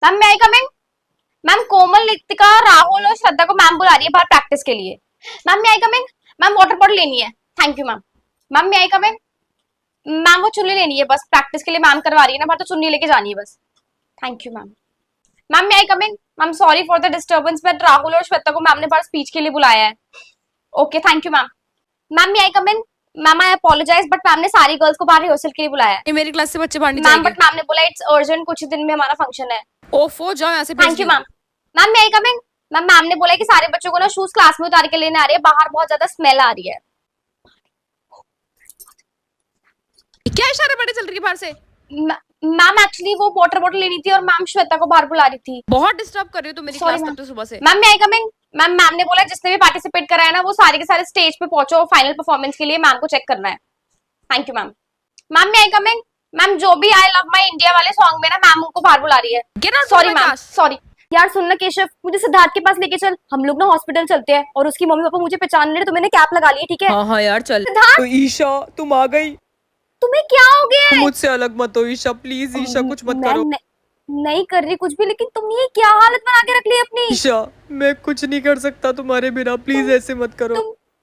Ma'am मैं I coming? Ma'am कोमल, नितिका, राहुल और श्रद्धा को मैम बुला रही है बाहर प्रैक्टिस के लिए। मैम मैं I coming? Ma'am water bottle लेनी है। Thank you ma'am. मैम मैं आई कमिंग? मैम वो चुन्नी लेनी है बस, प्रैक्टिस के लिए मैम करवा रही है ना बाहर, तो चुन्नी लेके जानी है बस। Thank you ma'am. मैम मैं I coming? Ma'am sorry for the disturbance, but Rahul और श्वेता को मैम ने बाहर स्पीच के लिए बुलाया है। Okay thank you ma'am. Ma'am मैं I coming? Ma'am I apologise, but ma'am ने सारी गर्ल्स को बाहर रिहर्सल के लिए बुलाया है। ये मेरी क्लास से बच्चे बाहर नहीं मैम जाएंगे। बट मैम ने बोला इट्स अर्जेंट, कुछ ही दिन में हमारा फंक्शन है। ओफो, जाओ यहाँ से, भेज thank you the. Ma'am. Ma'am मैं आई कमिंग? मैम ने बोला है कि सारे बच्चों को ना शूज क्लास में उतार के लेने आ रही है, बाहर बहुत ज्यादा स्मेल आ रही है। क्या इशारा बड़े चल रही है बाहर से? मैम एक्चुअली वो वाटर बॉटल लेनी थी और मैम श्वेता को बाहर बुला रही थी। बहुत डिस्टर्ब कर रही हो तुम मेरी सॉरी क्लास मैम। तब तो सुबह से। मैम मैं आई कमिंग? मैम ने बोला जिसने भी पार्टिसिपेट करा है ना वो सारे के सारे स्टेज पे पहुंचो, फाइनल परफॉर्मेंस के लिए मैम को चेक करना है। Thank you ma'am. मैम मैं आई कमिंग? मैम जो भी आई लव माई इंडिया वाले सॉन्ग में ना मैम उनको बाहर बुला रही है। Get out from sorry my ma'am, class. Sorry. यार सुनना केशव, मुझे सिद्धार्थ के पास लेके चल, हम लोग ना हॉस्पिटल चलते हैं और उसकी मम्मी पापा मुझे पहचान रहे, तो मैंने कैप लगा ली है, ठीक है? हाँ हाँ यार चल। सिद्धार्थ तो ईशा तुम आ गई। तुम्हें क्या हो गया है? मुझसे अलग मत हो ईशा, प्लीज ईशा कुछ मत मैं करो। नहीं कर रही कुछ भी, लेकिन तुम ये क्या हालत बना के रख ली अपनी? ईशा मैं कुछ नहीं कर सकता तुम्हारे बिना, प्लीज ऐसे मत करो।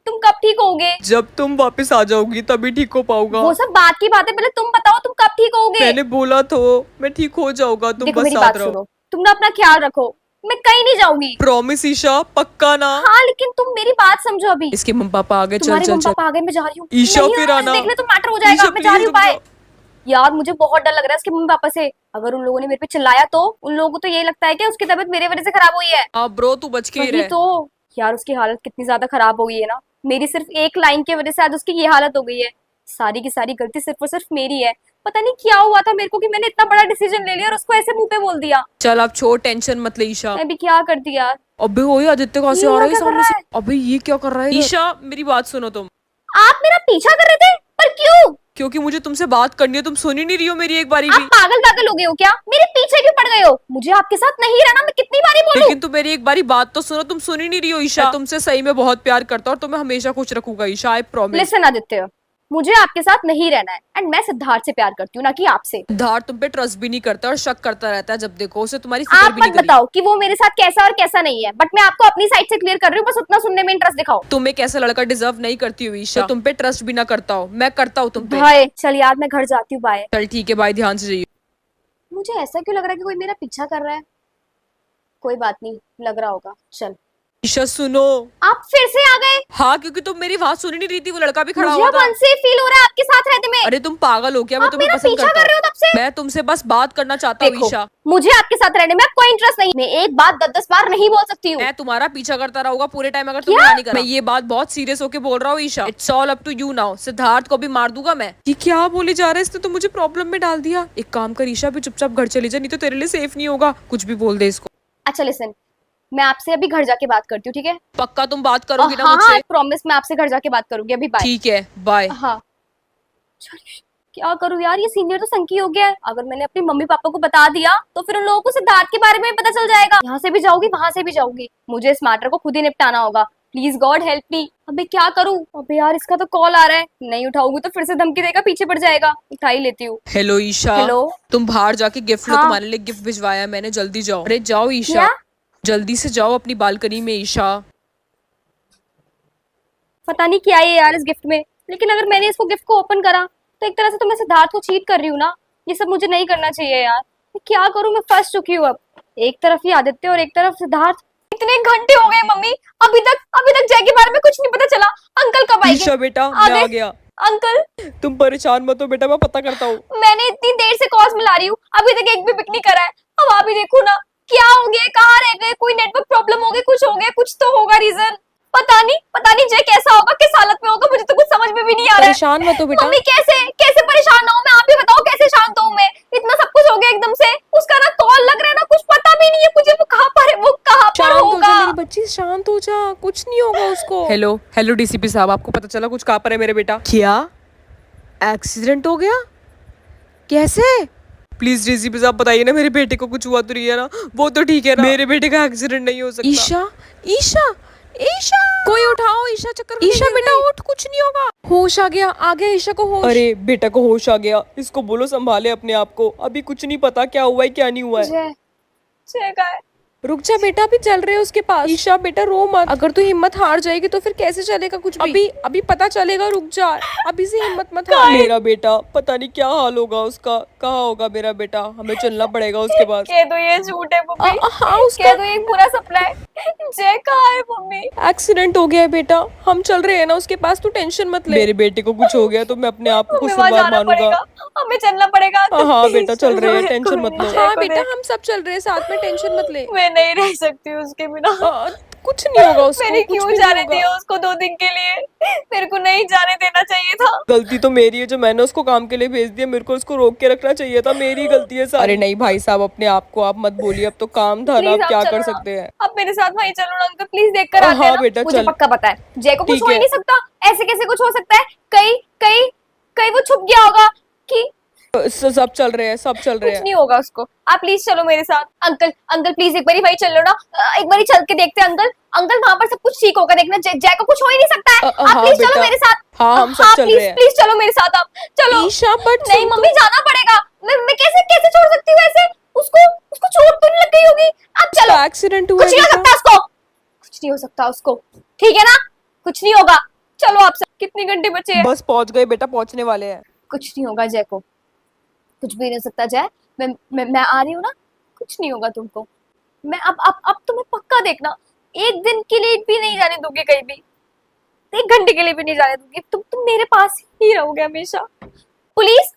तुम कब ठीक होगे? जब तुम वापस आ जाओगी तभी ठीक हो पाऊंगा। वो सब बात की बात है, पहले तुम बताओ तुम कब ठीक होगे? मैंने बोला तो मैं ठीक हो जाऊंगा, तुम देखो बस मेरी साथ बात रहो। सुनो, तुम ना अपना ख्याल रखो, मैं कहीं नहीं जाऊंगी। प्रॉमिस ईशा, पक्का ना? हाँ लेकिन तुम मेरी बात समझो अभी। इसके मम्मी पापा आ गए, चल तुम्हारे चल मम्मी चल। पापा आ गए, मैं जा रही हूँ। ईशा नहीं फिर हाँ, आना। देख ले तो मैटर हो जाएगा, ईशा, मैं जा रही प्लीज हूँ, बाय। रुक यार मुझे बहुत डर लग रहा है उसके मम्मी पापा से। अगर उन लोगों ने मेरे पे चिल्लाया तो उन लोगों को तो यही लगता है कि उसकी तबीयत मेरे वजह से खराब हुई है। हाँ ब्रो, तू बच के ही वही रह। तो। यार उसकी हालत कितनी ज्यादा खराब हो गई है ना, मेरी सिर्फ एक लाइन की वजह से आज उसकी ये हालत हो गई है। सारी की सारी गलती सिर्फ और सिर्फ मेरी है। पता नहीं क्या हुआ था मेरे को कि मैंने इतना बड़ा डिसीजन ले लिया और उसको ऐसे मुंह पे बोल दिया। चल अब छोड़, टेंशन मत ले ईशा। मैं भी क्या करती यार। अबे ओए, आदित्य कहाँ से ये आ रहा है क्या कर सामने रहा से? है? अबे ये क्या कर रहा है? ईशा मेरी बात सुनो तुम। आप मेरा पीछा कर रहे थे, पर क्यों? क्योंकि मुझे तुमसे बात करनी है, तुम सुन ही नहीं रही हो मेरी एक बारी आप भी। पागल पागल हो गए हो क्या? मेरे पीछे क्यों पड़ गए हो? मुझे आपके साथ नहीं रहना, मैं कितनी बारी बोलूं? लेकिन तुम मेरी एक बारी बात तो सुनो, तुम सुन ही नहीं रही हो ईशा। मैं तुमसे सही में बहुत प्यार करता हूँ और तुम्हें हमेशा खुश रखूंगा Isha, I promise. Listen Aditya, मुझे आपके साथ नहीं रहना है एंड मैं सिद्धार्थ से प्यार करती हूँ ना कि आपसे। सिद्धार्थ तुम पे ट्रस्ट भी नहीं करता और शक करता रहता है, जब देखो उसे तुम्हारी फिक्र आप भी नहीं मत करी। बताओ कि वो मेरे साथ कैसा और कैसा नहीं है, बट मैं आपको अपनी साइड से क्लियर कर रही हूँ, बस उतना सुनने में इंटरेस्ट दिखाओ। तुम एक ऐसा लड़का डिजर्व नहीं करती हो ईशा, तो तुम पे ट्रस्ट भी ना करता हो। मैं करता हूँ तुम पे। भाई चल यार मैं घर जाती हूँ, बाय। चल ठीक है, भाई ध्यान से जाइए। मुझे ऐसा क्यों लग रहा है कि कोई मेरा पीछा कर रहा है? कोई बात नहीं, लग रहा होगा। चल। ईशा सुनो। आप फिर से आ गए? हाँ क्योंकि तुम मेरी बात सुन ही नहीं रही थी, वो लड़का भी खड़ा मुझे हुआ अब था। अनसेफ फील हो रहा है आपके साथ रहते में। अरे तुम पागल हो क्या? मैं आप तुम्हें मेरा पसंद पीछा करता कर रहे हो तब से। मैं तुमसे बस बात करना चाहता हूँ देखो, ईशा। मुझे आपके साथ रहने में अब कोई इंटरेस्ट नहीं। मैं एक बात 10-10 बार नहीं बोल सकती हूँ। मैं तुम्हारा पीछा करता रहूंगा पूरे टाइम अगर तुम नहीं करा। मैं ये बात बहुत सीरियस होके बोल रहा हूँ Isha, it's all up to you now. Siddharth को भी मार दूंगा मैं। ये क्या बोले जा रहा है? इसने तो मुझे प्रॉब्लम में डाल दिया। एक काम कर ईशा, भी चुपचाप घर चली जा, नहीं तो तेरे लिए सेफ नहीं होगा। कुछ भी बोल दे इसको। अच्छा लिसन, मैं आपसे अभी घर जाके बात करती हूँ, ठीक है? पक्का तुम बात करोगी ना हाँ मुझसे? प्रॉमिस, मैं आपसे घर जाके बात करूंगी। अभी बाय। ठीक है, बाय। हाँ। चल, क्या करूँ यार, ये सीनियर तो संकी हो गया है। अगर मैंने अपने मम्मी पापा को बता दिया तो फिर उन लोगों को सिद्धार्थ के बारे में भी पता चल जाएगा। यहाँ से भी जाऊंगी, वहां से भी जाऊंगी, मुझे इस मैटर को खुद ही निपटाना होगा। Please God help me. अबे क्या करूँ? अबे यार इसका तो कॉल आ रहा है, नहीं उठाऊंगी तो फिर से धमकी देगा, पीछे पड़ जाएगा। उठा ही लेती हूँ। हेलो ईशा। हेलो। तुम बाहर जाके गिफ्ट लो, हाँ। तुम्हारे लिए गिफ्ट भिजवाया है मैंने, जल्दी जाओ। अरे जाओ ईशा, क्या? जल्दी से जाओ अपनी बालकनी में ईशा। पता नहीं क्या है यार इस गिफ्ट में, लेकिन अगर मैंने इसको गिफ्ट को ओपन करा तो एक तरह से तो मैं सिद्धार्थ को चीट कर रही हूँ ना। ये सब मुझे नहीं करना चाहिए यार। मैं क्या करूँ, मैं फंस चुकी हूँ अब। एक तरफ ही आदित्य और एक तरफ सिद्धार्थ। इतने घंटे हो गए मम्मी, अभी तक जय के बारे में कुछ नहीं पता चला। अंकल कब आएंगे? ईशा बेटा आ मैं गए। आ गया। अंकल, तुम परेशान मत हो बेटा, मैं पता करता हूँ। मैंने इतनी देर से कॉल्स मिला रही हूँ, अभी तक एक भी पिक नहीं करा है। अब आप ही देखो ना, क्या हो गया, कहाँ रह गए? कोई नेटवर्क प्रॉब्लम हो गई, कुछ हो गया, कुछ तो होगा रीजन। पता नहीं जय कैसा होगा, किस हालत में होगा, मुझे तो कुछ समझ में भी नहीं आ रहा है। परेशान मत हो बेटा। मम्मी कैसे कैसे परेशान ना हूं मैं? आप ही बताओ कैसे शांत हूं मैं? इतना सब कुछ हो गया एकदम से। उसका ना कॉल लग रहा है ना, कुछ पता भी नहीं है मुझे वो कहाँ पर है, वो कहाँ पर शांत हो होगा। जा मेरी बच्ची, शांत हो जा, कुछ नहीं होगा उसको। हेलो हेलो डीसीपी साहब, आपको पता चला कुछ कहाँ पर है मेरे बेटा? क्या एक्सीडेंट हो गया? कैसे? प्लीज डीसीपी साहब बताइए ना, मेरे बेटे को कुछ हुआ तो नहीं है ना? वो तो ठीक है ना? मेरे बेटे का एक्सीडेंट नहीं हो सकता। ईशा ईशा ईशा, कोई उठाओ ईशा, चक्कर में ईशा बेटा उठ, कुछ नहीं होगा। होश आ गया ईशा को होश। अरे बेटा को होश आ गया, इसको बोलो संभाले अपने आप को। अभी कुछ नहीं पता क्या हुआ है क्या नहीं हुआ है। जय जय का है। रुक जा बेटा, अभी चल रहे हैं उसके पास। ईशा बेटा रो मत, अगर तू हिम्मत हार जाएगी तो फिर कैसे चलेगा कुछ भी। अभी अभी पता चलेगा, रुक जा, अभी से हिम्मत मत हार। मेरा बेटा पता नहीं क्या हाल होगा उसका, कहाँ होगा मेरा बेटा, हमें चलना पड़ेगा उसके पास। कह दो ये झूठ है मम्मी, हाँ उसका कह दो ये पूरा सपना है। जय कहाँ है मम्मी? एक्सीडेंट हो गया है बेटा, हम चल रहे हैं ना उसके पास, तू टेंशन मत ले। मेरे बेटे को कुछ हो गया तो मैं अपने आप को हमें वहाँ कसूरवार जाना मानूंगा। पड़ेगा, हमें चलना पड़ेगा। हाँ Please बेटा चल रहे हैं, चलो, टेंशन मत लो। हाँ बेटा हम सब चल रहे हैं साथ में, टेंशन मत ले। मैं नहीं रह सकती उसके बिना। कुछ नहीं होगा उसको, मैंने कुछ क्यों भी जाने नहीं होगा। दिया उसको 2 दिन के लिए? मेरे को नहीं जाने देना चाहिए था। गलती तो मेरी है जो मैंने उसको काम के लिए भेज दिया, मेरे को उसको रोक के रखना चाहिए था, मेरी गलती है सारी। अरे नहीं भाई साहब, अपने आप को आप मत बोलिए, अब तो काम था ना, Please, अब आप क्या चलो कर ना। सकते हैं। आप मेरे साथ वहीं चलो ना अंकल, प्लीज देख कर आते हाँ हैं ना। बेटा, मुझे चल। पक्का पता है जय को कुछ ठीक हो ही है। नहीं सकता। ऐसे कैसे कुछ हो सकता है? कहीं कहीं कहीं वो छुप गया होगा कि सब चल रहे हैं, सब चल रहे कुछ हैं। नहीं होगा उसको। आप प्लीज चलो मेरे साथ। अंकल अंकल प्लीज एक बारी वहीं चल लो ना, एक बारी चल के देखते हैं अंकल। अंकल वहां पर सब कुछ ठीक होगा, देखना जय को कुछ हो ही नहीं सकता है। आप हाँ प्लीज चलो बेटा। मेरे साथ। हाँ, हम सब चल प्लीज रहे हैं। प्लीज चलो मेरे साथ, आप चलो। ईशा बट नहीं मम्मी जाना पड़ेगा। मैं कैसे कैसे छोड़ सकती हूँ ऐसे? उसको उसको चोट तो नहीं लग गई होगी? आप चलो। एक्सीडेंट हुआ कुछ नहीं हो बेटा। सकता उसको, कुछ नहीं हो सकता उसको, ठीक है ना? कुछ नहीं होगा। चलो आप सब, कितने घंटे बचे हैं? बस पहुंच गए बेटा, पहुंचने वाले हैं। कुछ नहीं होगा जय को, कुछ भी नहीं हो सकता जय। मैं आ रही हूँ ना, कुछ नहीं होगा तुमको। मैं अब तुम्हें पक्का देखना, एक दिन के लिए भी नहीं जाने दूंगी कहीं भी, 1 घंटे के लिए भी नहीं जाने दूंगी। तुम मेरे पास ही रहोगे हमेशा। पुलिस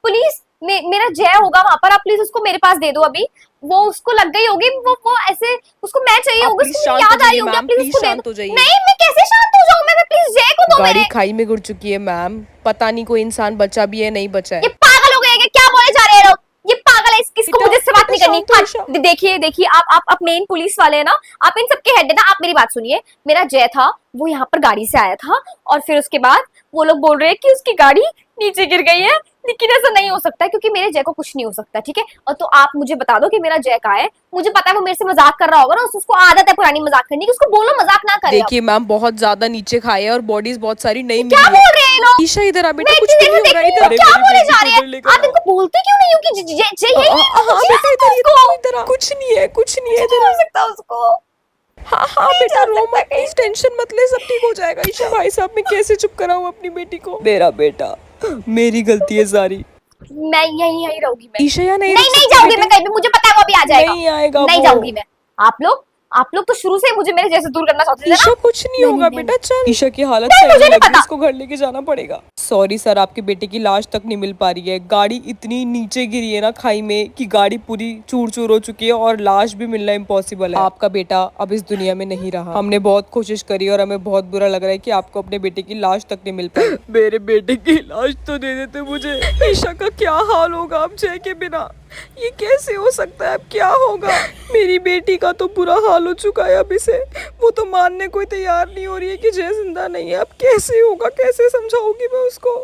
पुलिस मेरा जय होगा वहां पर, आप प्लीज उसको मेरे पास दे दो अभी। वो उसको लग गई होगी, वो ऐसे उसको मैं चाहिए आप होगी, please उसको शांत याद हो आ रही जाइए होगी, मैम, आप प्लीज please उसको दे शांत दो। हो जाइए। नहीं मैं कैसे शांत हो जाऊं? मैं प्लीज जय को दो गाड़ी मेरे। खाई में गिर चुकी है मैम, पता नहीं कोई इंसान बचा भी है नहीं बचा ये है। पागल हो गए क्या? क्या बोले जा रहे हैं लोग? ये पागल है, इसको बेटा, मुझे इससे बात नहीं बेटा, करनी। शांत हो, ईशा। हाँ, देखिए देखिए आप मेन पुलिस वाले हैं ना, आप इन सबके हेड है ना। आप मेरी बात सुनिए, मेरा जय था वो यहाँ पर गाड़ी से आया था, और फिर उसके बाद वो लोग बोल रहे हैं कि उसकी गाड़ी नीचे गिर गई है, लेकिन ऐसा नहीं हो सकता है क्योंकि मेरे जय को कुछ नहीं हो सकता, ठीक है? और तो आप मुझे बता दो कि मेरा जय कहाँ है। मुझे पता है वो मेरे से मजाक कर रहा होगा ना, उसको आदत है पुरानी मजाक करने की, उसको बोलो मजाक ना करे। देखिए मैम, बहुत ज्यादा नीचे खाए हैं और बॉडीज बहुत सारी नहीं क्या मिली है। बोल रहे हैं ये लोग? ईशा इधर आ बेटा, मैं कुछ इतनी भी देर नहीं से हो रहा देख रही इधर। हूँ, क्या बोले जा रहे इधर हैं? लेकर आप आओ। इनको बोलते क्यों नहीं हो कि जय यही है? हाँ कुछ बेटा नहीं इधर हो इधर कुछ नहीं है, कुछ नहीं है कुछ इधर। नहीं हो सकता उसको। हाँ हाँ नहीं बेटा जा रो सकता मत, कहीं। प्लीज टेंशन मत ले, सब ठीक हो जाएगा। ईशा भाई साहब, मैं कैसे चुप कराऊं अपनी बेटी को। मेरा बेटा, मेरी गलती है सारी। मैं यहीं रहूंगी मैं। ईशा यहाँ नहीं नहीं रुक नहीं सकती जाऊंगी बेटे। मैं कहीं भी, मुझे पता है वो अभी आ जाएगा। नहीं आएगा नहीं वो। जाऊंगी मैं। आप लोग तो शुरू से ही मुझे मेरे जैसे दूर करना चाहते थे ईशा ना। कुछ नहीं नहीं, होगा नहीं, बेटा, चल। ईशा की हालत नहीं, सही मुझे नहीं नहीं लग रही, पता। इसको घर लेके जाना पड़ेगा। सॉरी सर, आपके बेटे की लाश तक नहीं मिल पा रही है। गाड़ी इतनी नीचे गिरी है ना खाई में कि गाड़ी पूरी चूर चूर हो चुकी है और लाश भी मिलना इम्पॉसिबल है। आपका बेटा अब इस दुनिया में नहीं रहा। हमने बहुत कोशिश करी और हमें बहुत बुरा लग रहा है कि आपको अपने बेटे की लाश तक नहीं मिल पाई। मेरे बेटे की लाश तो दे देते मुझे। ईशा का क्या हाल होगा अब जय के बिना? ये कैसे हो सकता है? अब क्या होगा? मेरी बेटी का तो बुरा हाल हो चुका है अब इसे। वो तो मानने कोई तैयार नहीं हो रही है कि जय जिंदा नहीं है। अब कैसे होगा, कैसे समझाऊंगी मैं उसको?